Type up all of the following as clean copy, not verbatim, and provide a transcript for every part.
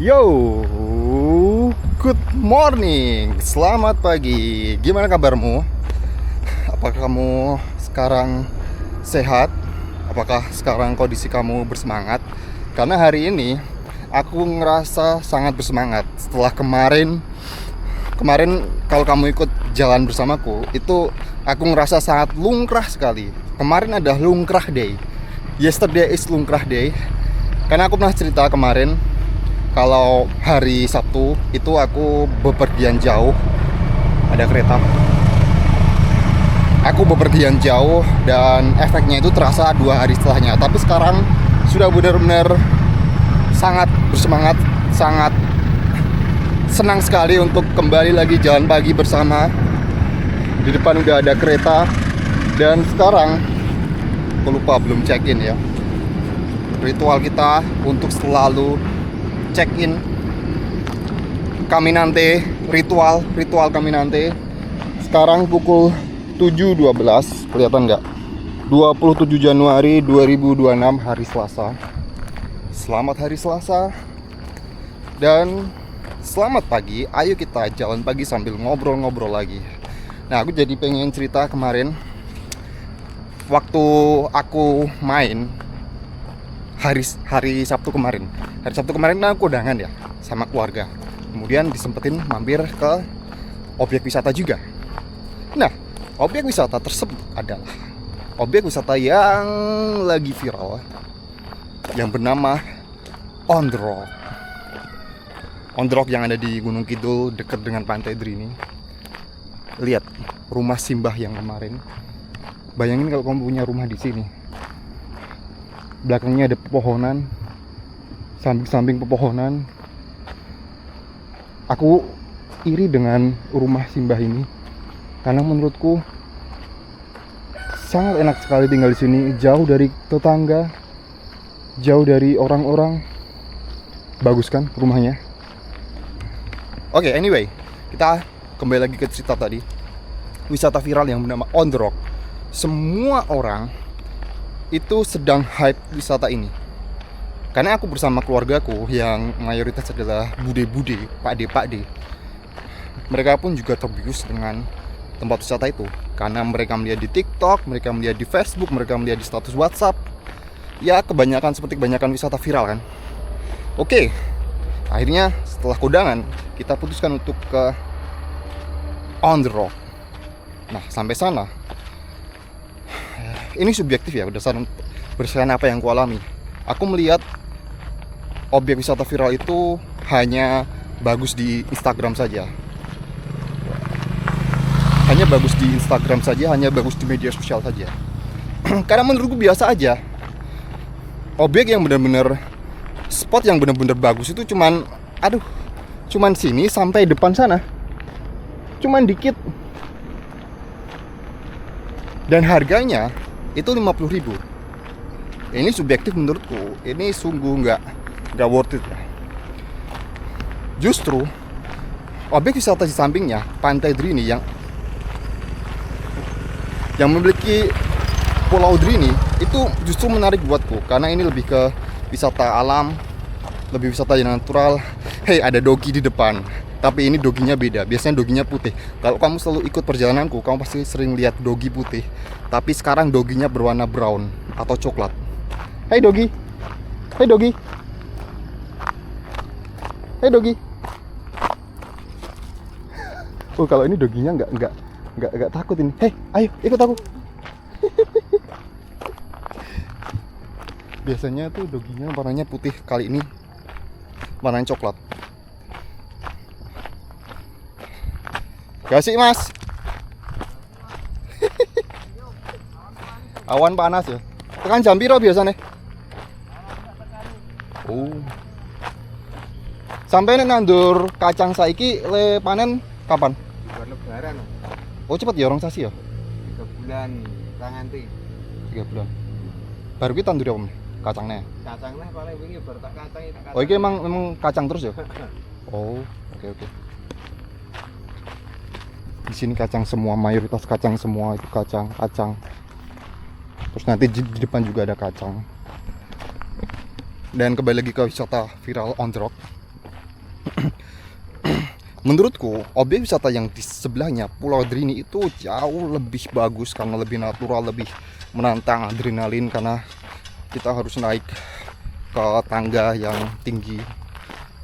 Yo, good morning, selamat pagi. Gimana kabarmu? Apakah kamu sekarang sehat? Apakah sekarang kondisi kamu bersemangat? Karena hari ini aku ngerasa sangat bersemangat setelah kemarin kalau kamu ikut jalan bersamaku, itu aku ngerasa sangat lungkrah sekali. Kemarin ada lungkrah day. Yesterday is lungkrah day. Karena aku pernah cerita kemarin kalau hari Sabtu itu aku bepergian jauh, ada kereta. Aku bepergian jauh dan efeknya itu terasa 2 hari setelahnya. Tapi sekarang sudah benar-benar sangat bersemangat, sangat senang sekali untuk kembali lagi jalan pagi bersama. Di depan udah ada kereta. Dan sekarang aku lupa belum check in ya. Ritual kita untuk selalu check in Caminante, ritual Caminante. Sekarang pukul 7.12, kelihatan nggak? 27 Januari 2026, hari Selasa. Selamat hari Selasa dan selamat pagi. Ayo kita jalan pagi sambil ngobrol-ngobrol lagi. Nah, aku jadi pengen cerita kemarin waktu aku main hari Sabtu kemarin. Hari Sabtu kemarin kan aku undangan ya sama keluarga. Kemudian disempetin mampir ke objek wisata juga. Nah, objek wisata tersebut adalah objek wisata yang lagi viral, yang bernama On The Rock. On The Rock yang ada di Gunung Kidul dekat dengan Pantai Drini. Lihat rumah Simbah yang kemarin. Bayangin kalau kamu punya rumah di sini. Belakangnya ada pepohonan, samping-samping pepohonan. Aku iri dengan rumah Simbah ini karena menurutku sangat enak sekali tinggal di sini, jauh dari tetangga, jauh dari orang-orang. Bagus kan rumahnya? Oke, anyway, kita kembali lagi ke cerita tadi. Wisata viral yang bernama On The Rock. Semua orang itu sedang hype wisata ini. Karena aku bersama keluargaku yang mayoritas adalah bude-bude, pakde-pakde. Mereka pun juga terbius dengan tempat wisata itu. Karena mereka melihat di TikTok, mereka melihat di Facebook, mereka melihat di status WhatsApp. Ya kebanyakan seperti kebanyakan wisata viral kan. Oke, akhirnya setelah kondangan kita putuskan untuk ke On The Rock. Nah, sampai sana ini subjektif ya, berdasarkan apa yang ku alami. Aku melihat objek wisata viral itu hanya bagus di Instagram saja. Hanya bagus di Instagram saja, hanya bagus di media sosial saja. Karena menurutku biasa aja. Objek yang benar-benar, spot yang benar-benar bagus itu cuman sini sampai depan sana. Cuman dikit. Dan harganya itu 50.000. Ini subjektif menurutku. Ini sungguh nggak worth it ya. Justru objek wisata di sampingnya Pantai Drini yang memiliki Pulau Drini itu justru menarik buatku karena ini lebih ke wisata alam, lebih wisata yang natural. Hey, ada dogi di depan. Tapi ini doginya beda. Biasanya doginya putih. Kalau kamu selalu ikut perjalananku, kamu pasti sering lihat dogi putih. Tapi sekarang doginya berwarna brown atau coklat. Hai dogi. Hai dogi. Hai dogi. Oh, kalau ini doginya nggak takut ini. Hei, ayo ikut aku. Biasanya tuh doginya warnanya putih, kali ini warnanya coklat. Gak sih mas? Awan panas ya. Tekan jam piro biasanya? Oh. Sampai nih nandur kacang saiki le panen kapan? Bulan lebaran. Oh cepet ya, orang sasi ya? 3 bulan tanganti. 3 bulan. Baru kita tandur apa nih? Kacangnya. Kacangnya paling wingi baru tak kacang itu. Oh ini emang kacang terus ya? Oh, oke. Di sini kacang semua, mayoritas kacang semua itu kacang. Terus nanti di depan juga ada kacang. Dan kembali lagi ke wisata viral On The Rock. Menurutku, objek wisata yang di sebelahnya Pulau Drini itu jauh lebih bagus karena lebih natural, lebih menantang adrenalin karena kita harus naik ke tangga yang tinggi,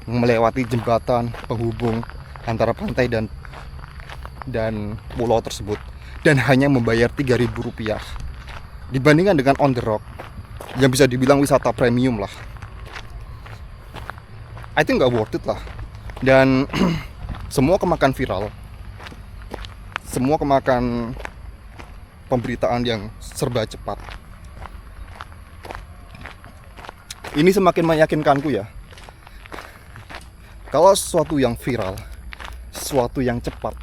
melewati jembatan penghubung antara pantai dan pulau tersebut, dan hanya membayar Rp3.000 dibandingkan dengan on the rock yang bisa dibilang wisata premium lah. I think nggak worth it lah. Dan semua kemakan viral, semua kemakan pemberitaan yang serba cepat. Ini semakin meyakinkanku ya, kalau sesuatu yang viral, sesuatu yang cepat,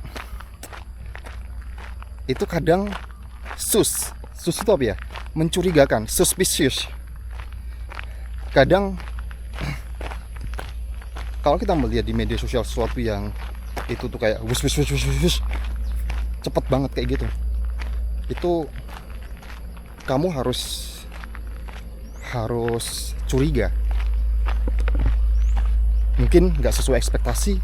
itu kadang sus itu apa ya? Mencurigakan, suspicious. Kadang kalau kita melihat di media sosial sesuatu yang itu tuh kayak wus cepet banget kayak gitu, itu kamu harus curiga. Mungkin nggak sesuai ekspektasi,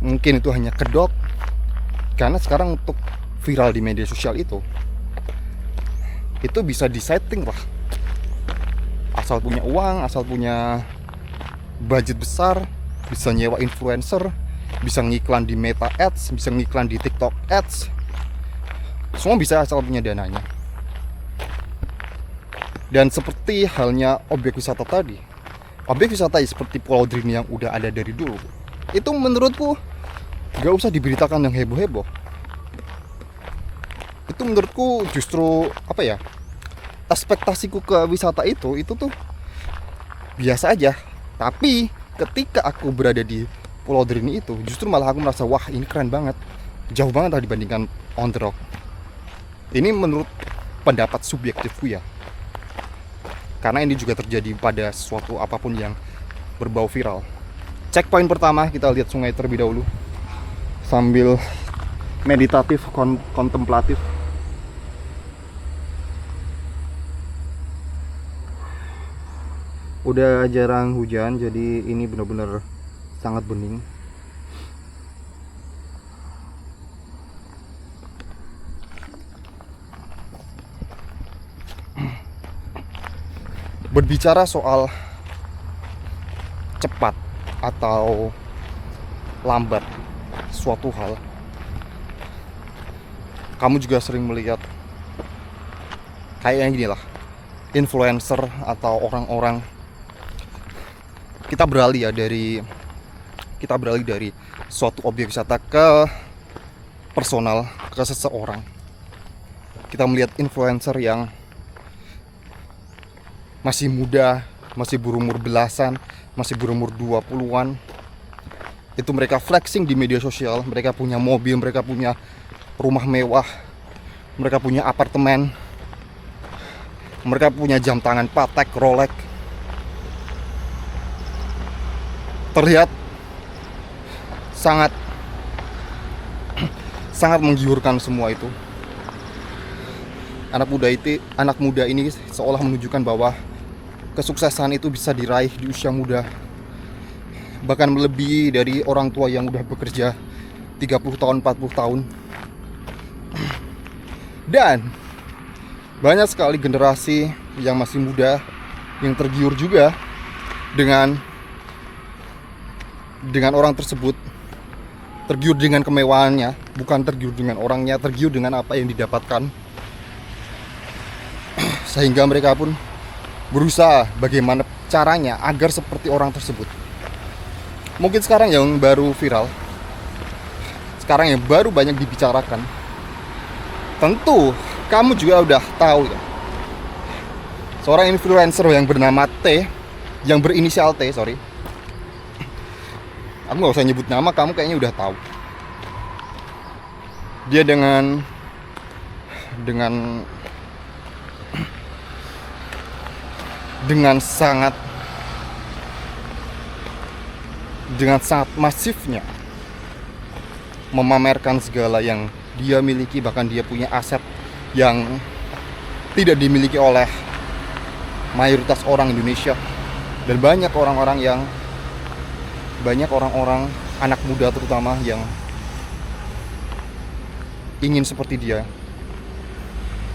mungkin itu hanya kedok. Karena sekarang untuk viral di media sosial itu bisa disetting lah, asal punya uang, asal punya budget besar, bisa nyewa influencer, bisa ngiklan di Meta Ads, bisa ngiklan di TikTok Ads. Semua bisa asal punya dananya. Dan seperti halnya objek wisata tadi, objek wisata seperti Pulau Drini yang udah ada dari dulu, itu menurutku gak usah diberitakan yang heboh-heboh. Itu menurutku justru apa ya, ekspektasiku ke wisata itu tuh biasa aja. Tapi ketika aku berada di Pulau Drini itu, justru malah aku merasa wah ini keren banget, jauh banget lah dibandingkan on the rock. Ini menurut pendapat subjektifku ya, karena ini juga terjadi pada sesuatu apapun yang berbau viral. Checkpoint pertama, kita lihat sungai terlebih dahulu sambil meditatif, kontemplatif. Udah jarang hujan, jadi ini benar-benar sangat bening. Berbicara soal cepat atau lambat suatu hal, kamu juga sering melihat kayak gini lah, influencer atau orang-orang. Kita beralih dari suatu objek wisata ke personal, ke seseorang. Kita melihat influencer yang masih muda, masih berumur belasan, masih berumur 20-an. Itu mereka flexing di media sosial, mereka punya mobil, mereka punya rumah mewah, mereka punya apartemen, mereka punya jam tangan Patek, Rolex. Terlihat sangat menggiurkan semua itu. Anak muda ini seolah menunjukkan bahwa kesuksesan itu bisa diraih di usia muda, bahkan melebihi dari orang tua yang udah bekerja 30 tahun, 40 tahun. Dan banyak sekali generasi yang masih muda yang tergiur juga dengan orang tersebut, tergiur dengan kemewahannya, bukan tergiur dengan orangnya, tergiur dengan apa yang didapatkan. Sehingga mereka pun berusaha bagaimana caranya agar seperti orang tersebut. Mungkin sekarang yang baru viral, sekarang yang baru banyak dibicarakan, tentu kamu juga udah tahu ya, seorang influencer yang bernama T, yang berinisial T, sorry. Aku gak usah nyebut nama, kamu kayaknya udah tahu. Dia dengan sangat masifnya memamerkan segala yang dia miliki, bahkan dia punya aset yang tidak dimiliki oleh mayoritas orang Indonesia. Dan banyak orang-orang yang banyak orang-orang, anak muda terutama, yang ingin seperti dia.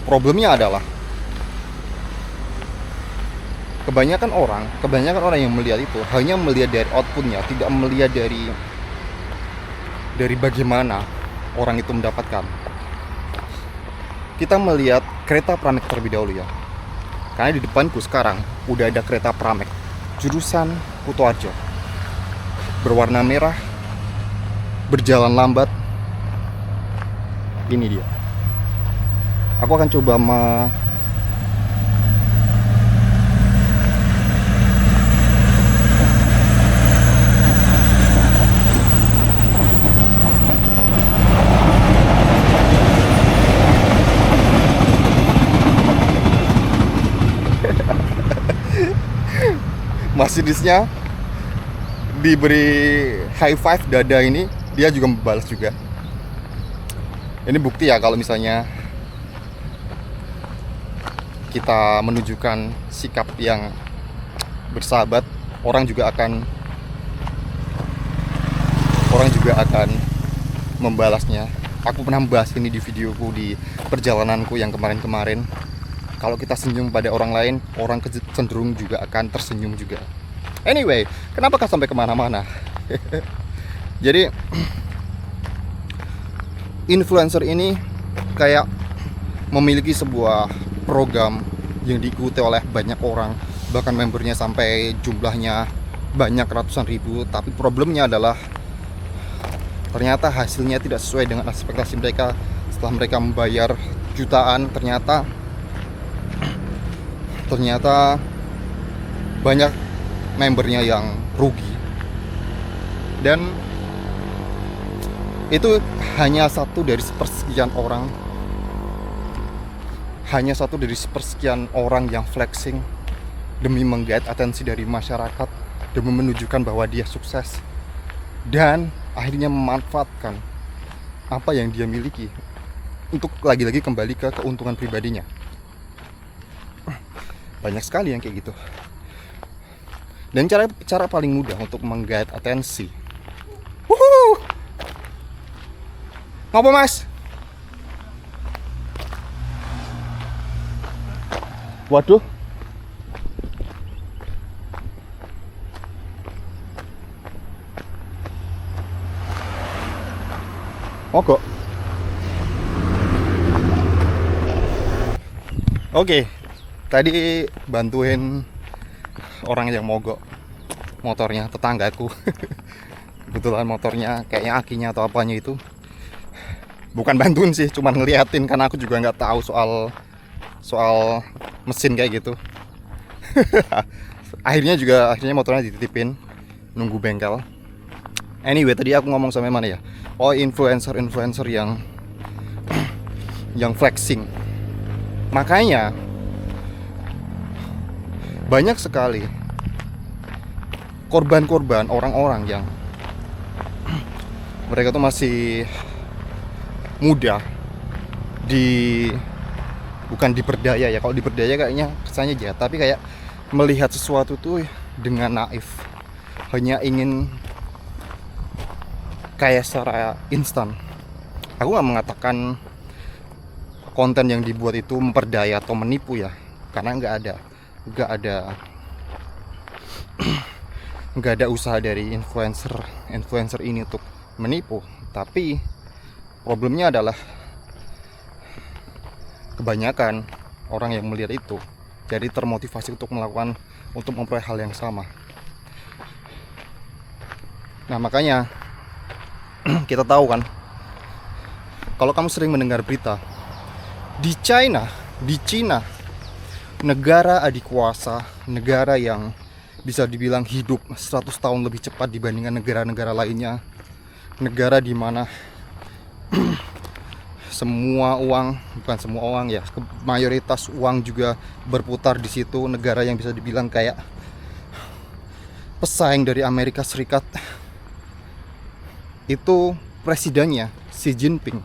Problemnya adalah kebanyakan orang yang melihat itu hanya melihat dari outputnya, tidak melihat dari bagaimana orang itu mendapatkan. Kita melihat kereta Pramek terlebih dahulu ya. Karena di depanku sekarang udah ada kereta Pramek jurusan Kutoarjo, berwarna merah, berjalan lambat. Ini dia. Aku akan coba Mercedesnya diberi high five dada ini, dia juga membalas juga. Ini bukti ya kalau misalnya kita menunjukkan sikap yang bersahabat, orang juga akan membalasnya. Aku pernah membahas ini di videoku di perjalananku yang kemarin-kemarin. Kalau kita senyum pada orang lain, orang cenderung juga akan tersenyum juga. Anyway, kenapa sampai kemana-mana? Jadi influencer ini kayak memiliki sebuah program yang diikuti oleh banyak orang, bahkan membernya sampai jumlahnya banyak ratusan ribu. Tapi problemnya adalah ternyata hasilnya tidak sesuai dengan ekspektasi mereka. Setelah mereka membayar jutaan, ternyata banyak membernya yang rugi. Dan itu hanya satu dari sepersekian orang yang flexing demi menggait atensi dari masyarakat, demi menunjukkan bahwa dia sukses, dan akhirnya memanfaatkan apa yang dia miliki untuk lagi-lagi kembali ke keuntungan pribadinya. Banyak sekali yang kayak gitu. Dan cara paling mudah untuk menggait atensi. Wuhuu! Ngapa mas? Waduh. Mogok. Oke. Tadi bantuin orang yang mogok motornya, tetanggaku. Kebetulan motornya kayaknya akinya atau apanya itu. Bukan bantuin sih, cuman ngeliatin karena aku juga nggak tahu soal mesin kayak gitu. akhirnya motornya dititipin, nunggu bengkel. Anyway, tadi aku ngomong sampai mana ya? Oh, influencer yang flexing. Makanya banyak sekali korban-korban orang-orang yang mereka tuh masih muda, bukan diperdaya ya. Kalau diperdaya kayaknya kesannya jahat, tapi kayak melihat sesuatu tuh dengan naif, hanya ingin kayak secara instan. Aku nggak mengatakan konten yang dibuat itu memperdaya atau menipu ya, karena nggak ada usaha dari influencer ini untuk menipu. Tapi problemnya adalah kebanyakan orang yang melihat itu jadi termotivasi untuk memperoleh hal yang sama. Nah, makanya kita tahu kan, kalau kamu sering mendengar berita di China, negara adikuasa, negara yang bisa dibilang hidup 100 tahun lebih cepat dibandingkan negara-negara lainnya, negara di mana mayoritas uang juga berputar di situ, negara yang bisa dibilang kayak pesaing dari Amerika Serikat. Itu presidennya Xi Jinping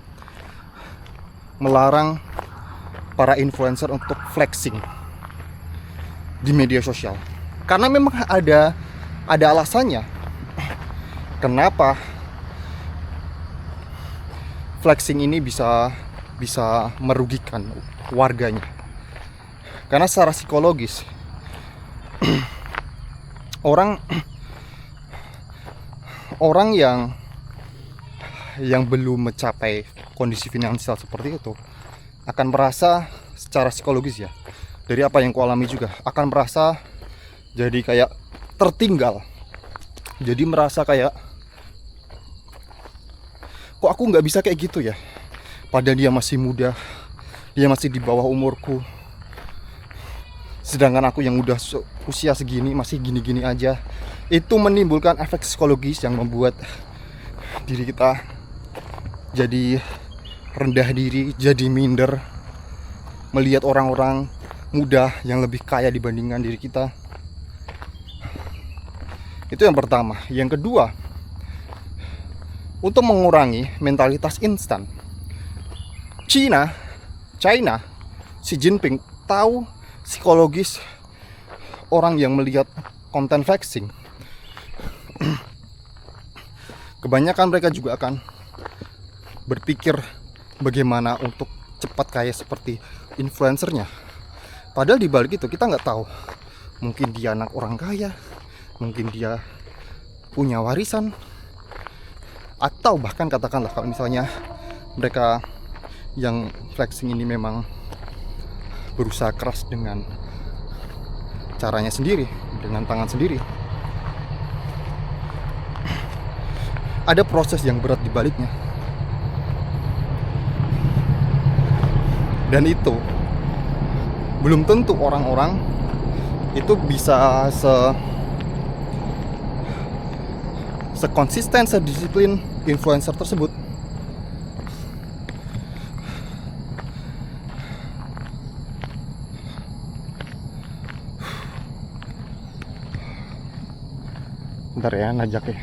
melarang para influencer untuk flexing di media sosial, karena memang ada alasannya. kenapa flexing ini bisa merugikan warganya. Karena secara psikologis orang yang belum mencapai kondisi finansial seperti itu akan merasa secara psikologis ya, dari apa yang ku alami juga, akan merasa jadi kayak tertinggal. Jadi merasa kayak, kok aku nggak bisa kayak gitu ya, padahal dia masih muda, dia masih di bawah umurku, sedangkan aku yang udah usia segini masih gini-gini aja. Itu menimbulkan efek psikologis yang membuat diri kita jadi rendah diri, jadi minder, melihat orang-orang muda yang lebih kaya dibandingkan diri kita. Itu yang pertama. Yang kedua, untuk mengurangi mentalitas instan, China, Xi Jinping tahu psikologis orang yang melihat konten flexing. Kebanyakan mereka juga akan berpikir bagaimana untuk cepat kaya seperti influencernya. Padahal di balik itu kita nggak tahu, mungkin dia anak orang kaya, mungkin dia punya warisan, atau bahkan katakanlah kalau misalnya mereka yang flexing ini memang berusaha keras dengan caranya sendiri, dengan tangan sendiri. Ada proses yang berat di baliknya. Dan itu belum tentu orang-orang itu bisa sekonsisten, sedisiplin influencer tersebut. Bentar ya, najak ya.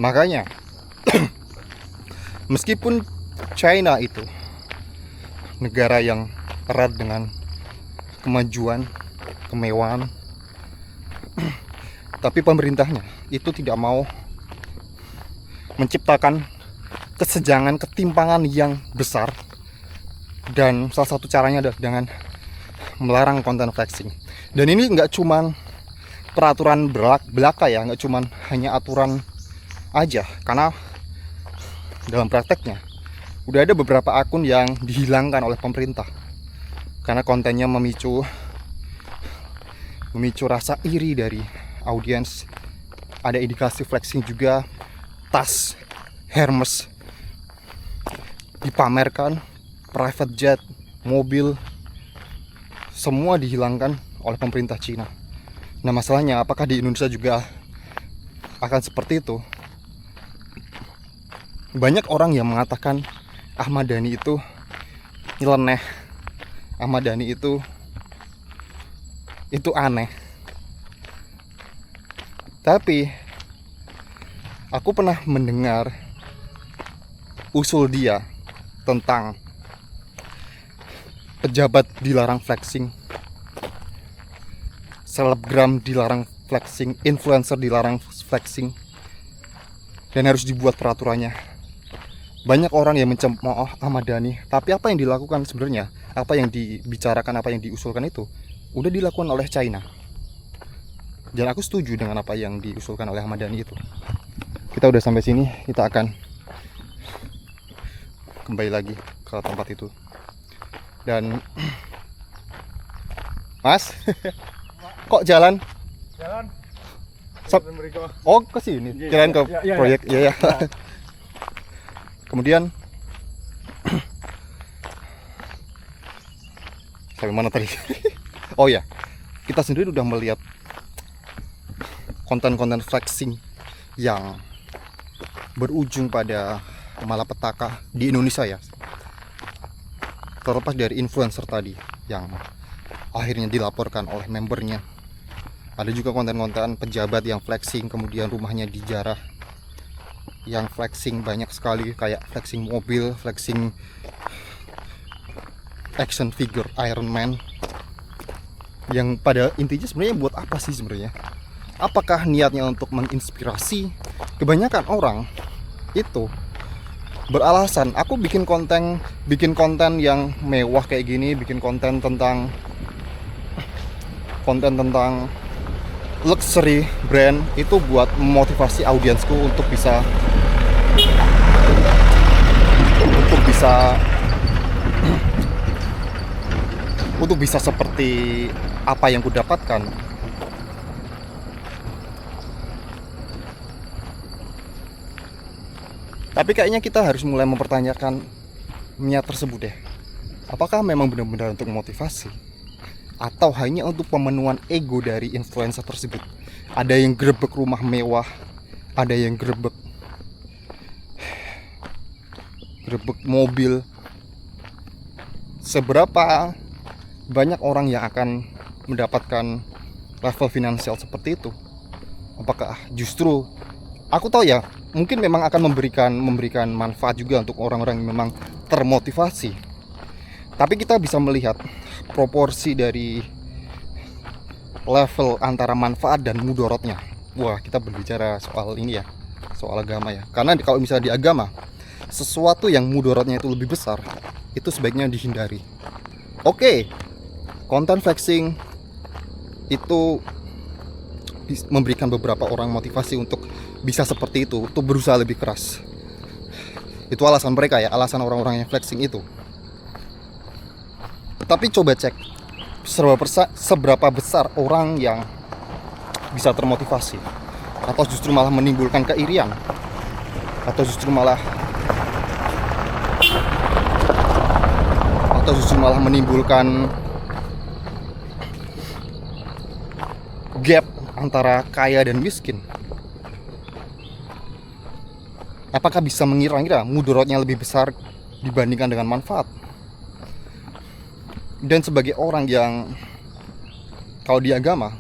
Makanya meskipun China itu negara yang erat dengan kemajuan, kemewahan, tapi pemerintahnya itu tidak mau menciptakan kesenjangan, ketimpangan yang besar. Dan salah satu caranya adalah dengan melarang konten flexing. Dan ini nggak cuman peraturan belaka ya, nggak cuman hanya aturan aja, karena dalam prakteknya udah ada beberapa akun yang dihilangkan oleh pemerintah karena kontennya memicu rasa iri dari audiens. Ada indikasi flexing juga, tas Hermes dipamerkan, private jet, mobil, semua dihilangkan oleh pemerintah Cina. Nah masalahnya, apakah di Indonesia juga akan seperti itu? Banyak orang yang mengatakan Ahmad Dhani itu nyeleneh, Ahmad Dhani itu aneh. Tapi aku pernah mendengar usul dia tentang pejabat dilarang flexing, selebgram dilarang flexing, influencer dilarang flexing, dan harus dibuat peraturannya. Banyak orang yang mencemooh Ahmad Dhani, tapi apa yang dilakukan sebenarnya, apa yang dibicarakan, apa yang diusulkan itu udah dilakukan oleh China. Dan aku setuju dengan apa yang diusulkan oleh Ahmad Dhani itu. Kita udah sampai sini, kita akan kembali lagi ke tempat itu. Dan Mas, kok jalan? Oh, ke sini. Kirain ke proyek. Iya. Kemudian sampai mana tadi? Oh ya, kita sendiri udah melihat konten-konten flexing yang berujung pada malapetaka di Indonesia ya. Terlepas dari influencer tadi yang akhirnya dilaporkan oleh membernya, ada juga konten-konten pejabat yang flexing kemudian rumahnya dijarah, yang flexing banyak sekali, kayak flexing mobil, flexing action figure Iron Man, yang pada intinya sebenarnya buat apa sih sebenarnya? Apakah niatnya untuk menginspirasi? Kebanyakan orang itu beralasan, aku bikin konten yang mewah kayak gini, bikin konten tentang luxury brand, itu buat memotivasi audiensku untuk bisa seperti apa yang kudapatkan. Tapi kayaknya kita harus mulai mempertanyakan niat tersebut deh. Apakah memang benar-benar untuk motivasi, atau hanya untuk pemenuhan ego dari influencer tersebut? Ada yang grebek rumah mewah, ada yang grebek mobil. Seberapa banyak orang yang akan mendapatkan level finansial seperti itu? Apakah justru, aku tahu ya, mungkin memang akan memberikan manfaat juga untuk orang-orang yang memang termotivasi. Tapi kita bisa melihat proporsi dari level antara manfaat dan mudorotnya. Wah, kita berbicara soal ini ya, soal agama ya. Karena kalau misalnya di agama, sesuatu yang mudorotnya itu lebih besar, itu sebaiknya dihindari. Oke, konten flexing itu memberikan beberapa orang motivasi untuk bisa seperti itu, untuk berusaha lebih keras. Itu alasan mereka ya, alasan orang-orang yang flexing itu. Tapi coba cek seberapa besar orang yang bisa termotivasi, atau justru malah menimbulkan keirian, atau justru malah menimbulkan gap antara kaya dan miskin. Apakah bisa mengira-ngira mudorotnya lebih besar dibandingkan dengan manfaat? Dan sebagai orang yang, kalau di agama,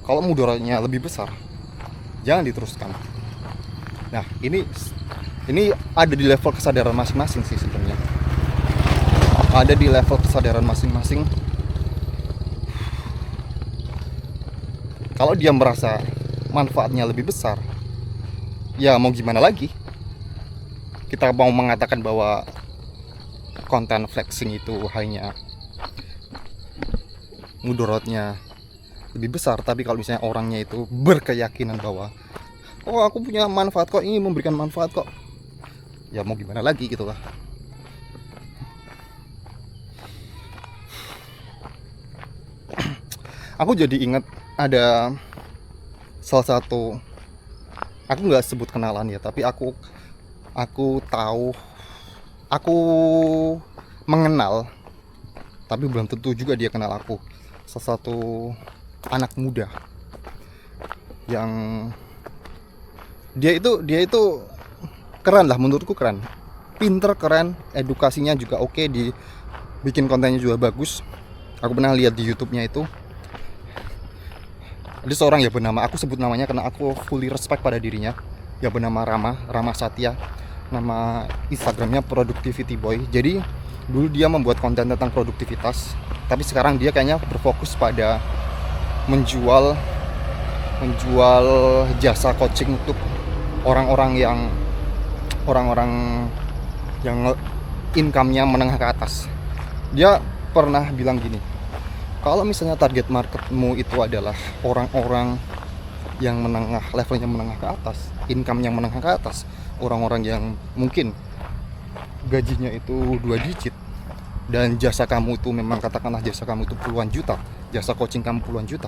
kalau mudorotnya lebih besar, jangan diteruskan. Nah, ini ada di level kesadaran masing-masing sih sebenarnya. Ada di level kesadaran masing-masing. Kalau dia merasa manfaatnya lebih besar, ya mau gimana lagi? Kita mau mengatakan bahwa konten flexing itu hanya mudorotnya lebih besar, tapi kalau misalnya orangnya itu berkeyakinan bahwa oh, aku punya manfaat kok, ini memberikan manfaat kok, ya mau gimana lagi gitulah. Aku jadi ingat ada salah satu, aku nggak sebut kenalan ya, tapi aku tahu, aku mengenal, tapi belum tentu juga dia kenal aku. Salah satu anak muda yang dia itu keren lah, menurutku keren, pinter, keren, edukasinya juga oke, bikin kontennya juga bagus. Aku pernah lihat di YouTube-nya itu. Ada seorang ya bernama, aku sebut namanya karena aku fully respect pada dirinya, ya, bernama Rama Satya. Nama Instagramnya Productivity Boy. Jadi dulu dia membuat konten tentang produktivitas, tapi sekarang dia kayaknya berfokus pada menjual jasa coaching untuk orang-orang yang income-nya menengah ke atas. Dia pernah bilang gini, kalau misalnya target marketmu itu adalah orang-orang yang menengah, levelnya menengah ke atas, income-nya menengah ke atas, orang-orang yang mungkin gajinya itu 2 digit, dan jasa kamu itu memang, katakanlah jasa kamu itu puluhan juta, jasa coaching kamu puluhan juta,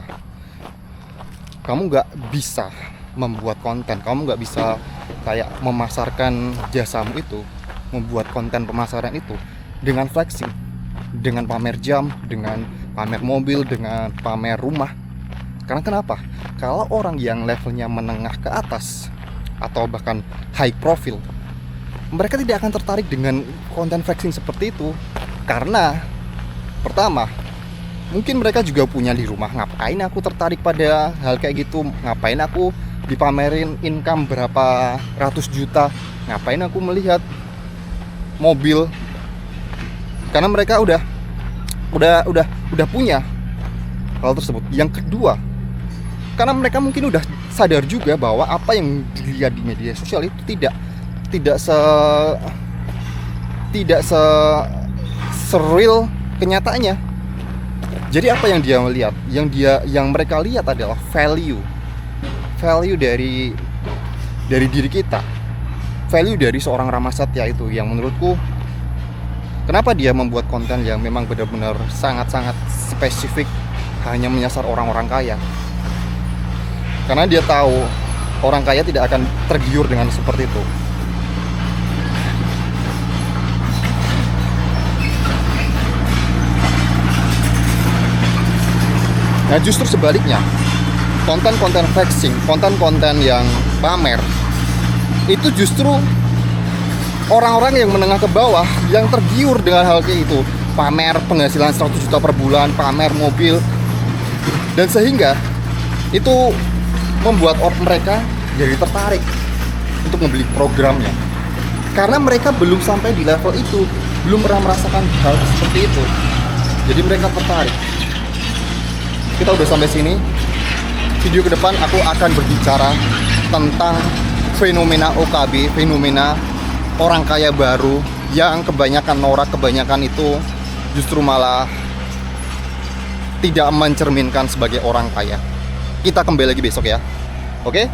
kamu nggak bisa membuat konten, kamu nggak bisa kayak memasarkan jasamu itu, membuat konten pemasaran itu dengan flexing, dengan pamer jam, dengan pamer mobil, dengan pamer rumah. Karena kenapa? Kalau orang yang levelnya menengah ke atas, atau bahkan high profile, mereka tidak akan tertarik dengan konten flexing seperti itu. Karena pertama, mungkin mereka juga punya di rumah, ngapain aku tertarik pada hal kayak gitu, ngapain aku dipamerin income berapa ratus juta, ngapain aku melihat mobil, karena mereka udah punya hal tersebut. Yang kedua, karena mereka mungkin udah sadar juga bahwa apa yang dilihat di media sosial itu tidak se-real kenyataannya. Jadi apa yang dia melihat, yang mereka lihat adalah value dari diri kita, value dari seorang Rama Satya itu, yang menurutku kenapa dia membuat konten yang memang benar-benar sangat-sangat spesifik, hanya menyasar orang-orang kaya. Karena dia tahu orang kaya tidak akan tergiur dengan seperti itu. Nah, justru sebaliknya, konten-konten flexing, konten-konten yang pamer, itu justru orang-orang yang menengah ke bawah yang tergiur dengan hal kayak itu. Pamer penghasilan 100 juta per bulan, pamer mobil, dan sehingga itu membuat mereka jadi tertarik untuk membeli programnya. Karena mereka belum sampai di level itu, belum pernah merasakan hal seperti itu, jadi mereka tertarik. Kita udah sampai sini. Video ke depan aku akan berbicara tentang fenomena OKB, fenomena orang kaya baru yang kebanyakan norak, kebanyakan itu justru malah tidak mencerminkan sebagai orang kaya. Kita kembali lagi besok ya. Oke?